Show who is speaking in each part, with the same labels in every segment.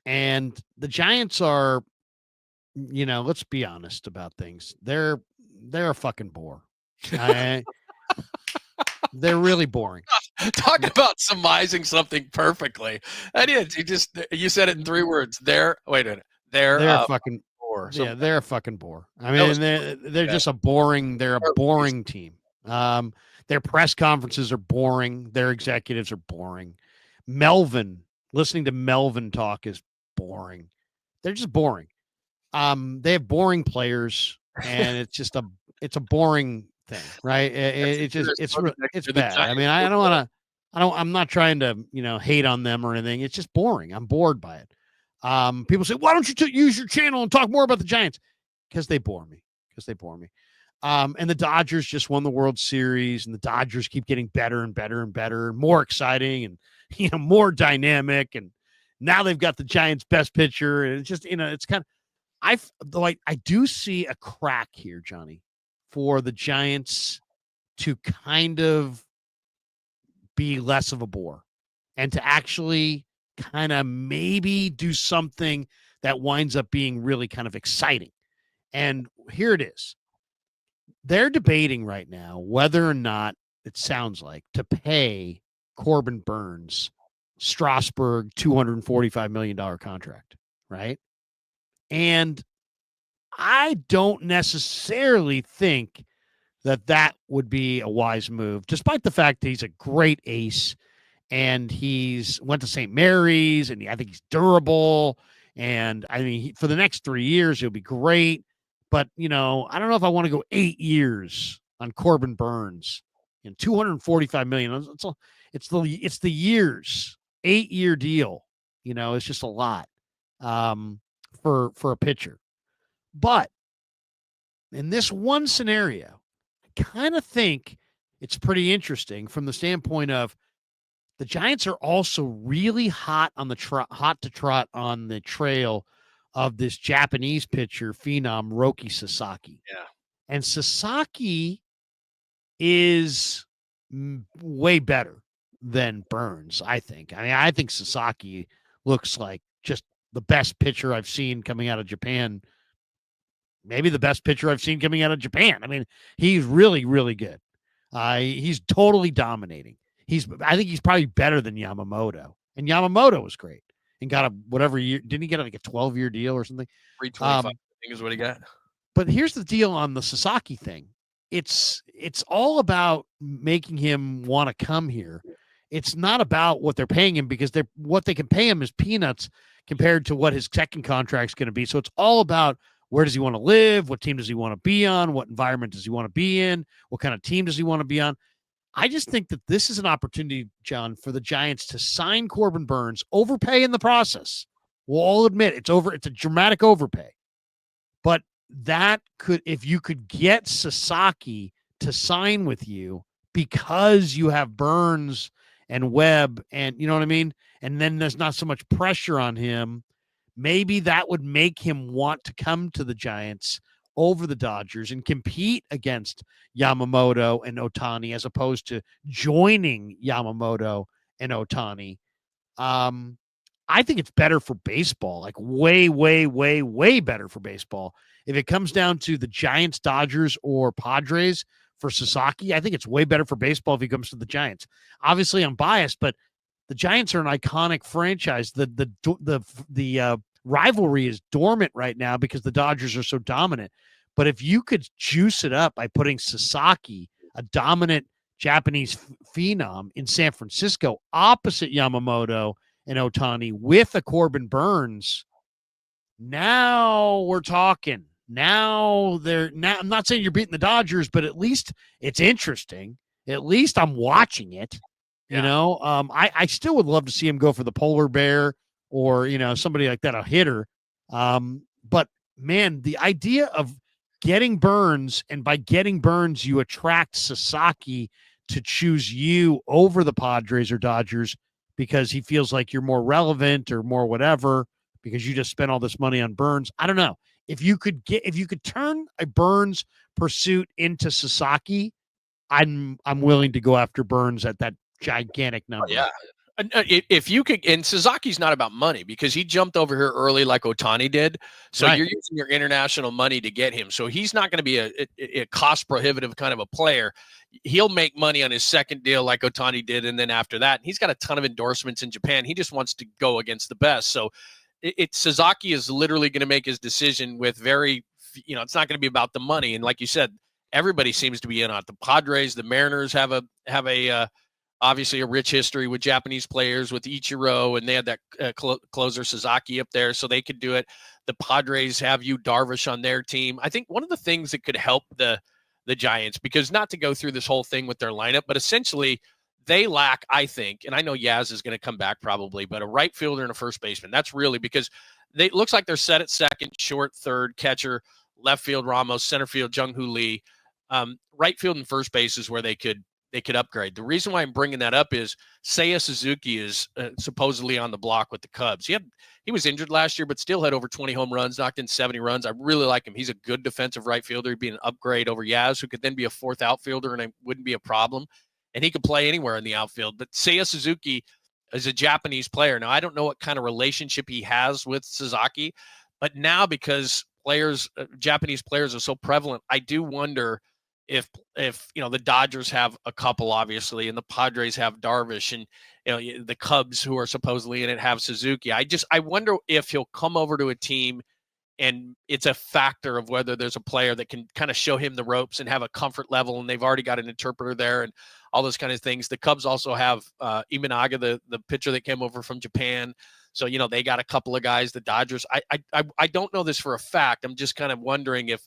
Speaker 1: And the Giants are, let's be honest about things. They're a fucking bore. I, they're really boring.
Speaker 2: Talk about surmising something perfectly. That is, you said it in 3 words. They're
Speaker 1: They're fucking
Speaker 2: bore.
Speaker 1: yeah, they're a fucking bore. I
Speaker 2: That was
Speaker 1: mean, they're
Speaker 2: bad.
Speaker 1: just a boring. They're a
Speaker 2: Perfect.
Speaker 1: boring team. Their press conferences are boring. Their executives are boring. Listening to Melvin talk is boring. They're just boring. They have boring players, and it's a boring thing, right? It's bad. I mean, I don't want to. I'm not trying to hate on them or anything. It's just boring. I'm bored by it. People say, why don't you use your channel and talk more about the Giants? Because they bore me. And the Dodgers just won the World Series, and the Dodgers keep getting better and better and better, and more exciting, and more dynamic. And now they've got the Giants' best pitcher, and it's just it's kind of I do see a crack here, Johnny, for the Giants to kind of be less of a bore and to actually kind of maybe do something that winds up being really kind of exciting. And here it is. They're debating right now whether or not, it sounds like, to pay Corbin Burns Strasburg $245 million contract, right? And I don't necessarily think that would be a wise move, despite the fact that he's a great ace and he's went to St. Mary's, and I think he's durable. And I mean, for the next 3 years, he'll be great. But, I don't know if I want to go 8 years on Corbin Burns and $245 million. It's the years, 8-year deal. It's just a lot for a pitcher. But in this one scenario, I kind of think it's pretty interesting from the standpoint of the Giants are also really hot to trot on the trail of this Japanese pitcher phenom, Roki Sasaki.
Speaker 2: Yeah.
Speaker 1: And Sasaki is way better than Burns, I think. I mean, I think Sasaki looks like just the best pitcher I've seen coming out of Japan. Maybe the best pitcher I've seen coming out of Japan. I mean, he's really, really good. He's totally dominating. I think he's probably better than Yamamoto. And Yamamoto was great and got a whatever year. Didn't he get like a 12-year deal or something?
Speaker 2: 325, I think is what he got.
Speaker 1: But here's the deal on the Sasaki thing. It's all about making him want to come here. It's not about what they're paying him, because what they can pay him is peanuts compared to what his second contract's going to be. So it's all about, where does he want to live? What team does he want to be on? What environment does he want to be in? What kind of team does he want to be on? I just think that this is an opportunity, John, for the Giants to sign Corbin Burns, overpay in the process. We'll all admit it's a dramatic overpay. But if you could get Sasaki to sign with you because you have Burns and Webb, and you know what I mean? And then there's not so much pressure on him. Maybe that would make him want to come to the Giants over the Dodgers and compete against Yamamoto and Ohtani, as opposed to joining Yamamoto and Ohtani. I think it's better for baseball, like way, way, way, way better for baseball. If it comes down to the Giants, Dodgers, or Padres for Sasaki, I think it's way better for baseball if he comes to the Giants. Obviously, I'm biased, but the Giants are an iconic franchise. The rivalry is dormant right now because the Dodgers are so dominant. But if you could juice it up by putting Sasaki, a dominant Japanese phenom, in San Francisco opposite Yamamoto and Ohtani with a Corbin Burns, now we're talking. Now I'm not saying you're beating the Dodgers, but at least it's interesting. At least I'm watching it. Yeah. I still would love to see him go for the polar bear or, somebody like that, a hitter. But man, the idea of getting Burns, and by getting Burns, you attract Sasaki to choose you over the Padres or Dodgers because he feels like you're more relevant or more whatever, because you just spent all this money on Burns. I don't know. If you could turn a Burns pursuit into Sasaki, I'm willing to go after Burns at that gigantic number.
Speaker 2: Yeah, If you could, and Suzuki's not about money because he jumped over here early like Otani did. So
Speaker 1: Right.
Speaker 2: you're using your international money to get him. So he's not going to be a cost prohibitive kind of a player. He'll make money on his second deal like Otani did. And then after that, he's got a ton of endorsements in Japan. He just wants to go against the best. So Sasaki is literally going to make his decision with it's not going to be about the money. And like you said, everybody seems to be in on it. The Padres, the Mariners have a obviously a rich history with Japanese players with Ichiro, and they had that closer Sasaki up there, so they could do it. The Padres have Yu Darvish on their team. I think one of the things that could help the Giants, because not to go through this whole thing with their lineup, but essentially they lack, I think, and I know Yaz is going to come back probably, but a right fielder and a first baseman. That's really because it looks like they're set at second, short, third, catcher, left field Ramos, center field Jung Hoo Lee. Right field and first base is where they could upgrade. The reason why I'm bringing that up is Seiya Suzuki is supposedly on the block with the Cubs. He was injured last year, but still had over 20 home runs, knocked in 70 runs. I really like him. He's a good defensive right fielder. He'd be an upgrade over Yaz, who could then be a fourth outfielder, and it wouldn't be a problem. And he could play anywhere in the outfield. But Seiya Suzuki is a Japanese player. Now, I don't know what kind of relationship he has with Sasaki, but now because Japanese players are so prevalent, I do wonder if the Dodgers have a couple, obviously, and the Padres have Darvish, and the Cubs, who are supposedly in it, have Suzuki. I wonder if he'll come over to a team and it's a factor of whether there's a player that can kind of show him the ropes and have a comfort level, and they've already got an interpreter there and all those kind of things. The Cubs also have Imanaga, the pitcher that came over from Japan. So, they got a couple of guys. The Dodgers, I don't know this for a fact. I'm just kind of wondering if,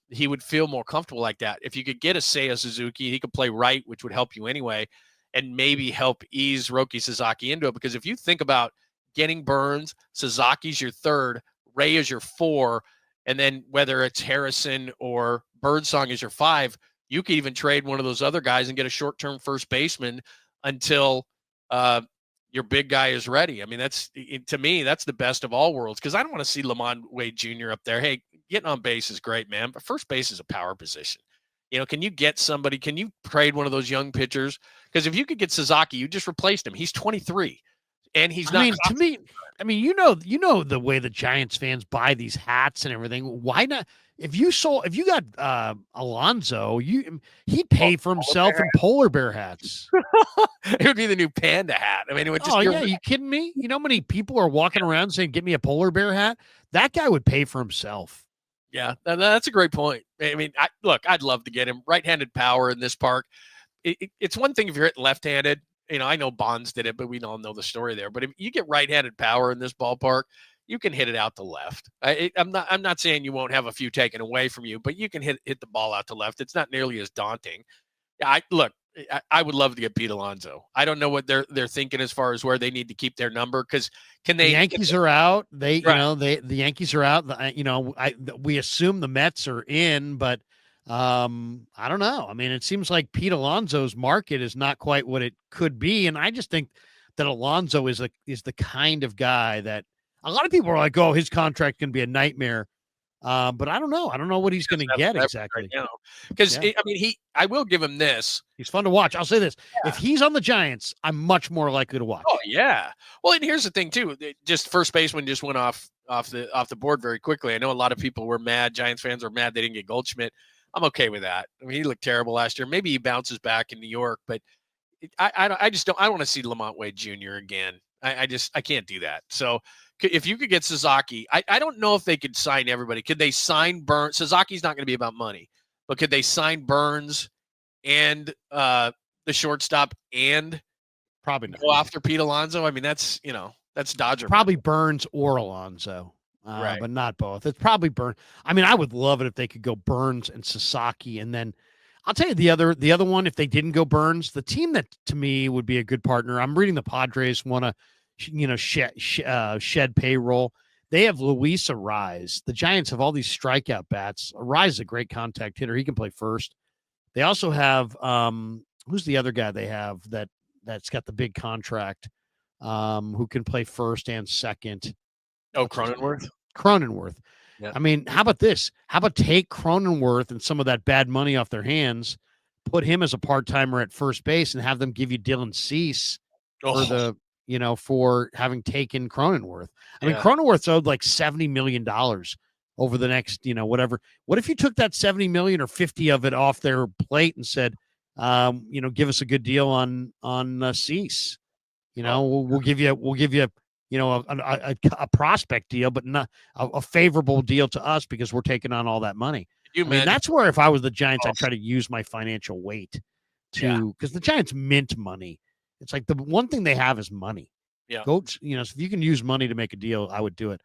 Speaker 2: he would feel more comfortable like that. If you could get a Seiya Suzuki, he could play right, which would help you anyway, and maybe help ease Roki Sasaki into it. Because if you think about getting Burns, Sasaki's your third, Ray is your four, and then whether it's Harrison or Birdsong is your five, you could even trade one of those other guys and get a short-term first baseman until your big guy is ready. I mean, to me, that's the best of all worlds, because I don't want to see Lamont Wade Jr. up there. Hey, getting on base is great, man, but first base is a power position. Can you get somebody? Can you trade one of those young pitchers? Because if you could get Sasaki, you just replaced him. He's 23, and he's not.
Speaker 1: To me, the way the Giants fans buy these hats and everything. Why not? If you got Alonso, he'd pay for himself in polar bear hats.
Speaker 2: It would be the new panda hat. I mean, it would just.
Speaker 1: Oh yeah, you kidding me? You know how many people are walking around saying, "Get me a polar bear hat"? That guy would pay for himself.
Speaker 2: Yeah, that's a great point. I mean, I'd love to get him right-handed power in this park. It's one thing if you're hitting left-handed. I know Bonds did it, but we all know the story there. But if you get right-handed power in this ballpark, you can hit it out to left. I'm not saying you won't have a few taken away from you, but you can hit the ball out to left. It's not nearly as daunting. I would love to get Pete Alonso. I don't know what they're thinking as far as where they need to keep their number, because
Speaker 1: the Yankees are out. The Yankees are out. We assume the Mets are in, but I don't know. I mean, it seems like Pete Alonso's market is not quite what it could be, and I just think that Alonso is the kind of guy that a lot of people are like, oh, his contract can be a nightmare. But I don't know. I don't know what he's going to get exactly.
Speaker 2: Because I will give him this.
Speaker 1: He's fun to watch. I'll say this: if he's on the Giants, I'm much more likely to watch.
Speaker 2: Oh yeah. Well, and here's the thing too. Just first baseman just went off the board very quickly. I know a lot of people were mad. Giants fans are mad they didn't get Goldschmidt. I'm okay with that. I mean, he looked terrible last year. Maybe he bounces back in New York, but I don't want to see Lamont Wade Jr. again. I can't do that. So if you could get Sasaki, I don't know if they could sign everybody. Could they sign Burns? Sasaki's not going to be about money, but could they sign Burns and the shortstop and
Speaker 1: probably not
Speaker 2: go after Pete Alonso? I mean, that's Dodger.
Speaker 1: Probably Burns or Alonso,
Speaker 2: right,
Speaker 1: but not both. It's probably Burns. I mean, I would love it if they could go Burns and Sasaki, and then I'll tell you the other one. If they didn't go Burns, the team that to me would be a good partner. I'm reading the Padres want to, shed payroll. They have Luis Arraez. The Giants have all these strikeout bats. Arraez is a great contact hitter. He can play first. They also have who's the other guy they have that's got the big contract, who can play first and second.
Speaker 2: Oh,
Speaker 1: Cronenworth.
Speaker 2: Yeah.
Speaker 1: I mean, how about this? How about take Cronenworth and some of that bad money off their hands, put him as a part-timer at first base, and have them give you Dylan Cease for for having taken Cronenworth. I mean,
Speaker 2: Yeah.
Speaker 1: Cronenworth's owed like $70 million over the next, whatever. What if you took that 70 million or 50 of it off their plate and said, give us a good deal on Cease. We'll give you a prospect deal, but not a favorable deal to us because we're taking on all that money. That's where if I was the Giants, I'd try to use my financial weight because the Giants mint money. It's like the one thing they have is money.
Speaker 2: Yeah.
Speaker 1: Go, if you can use money to make a deal, I would do it.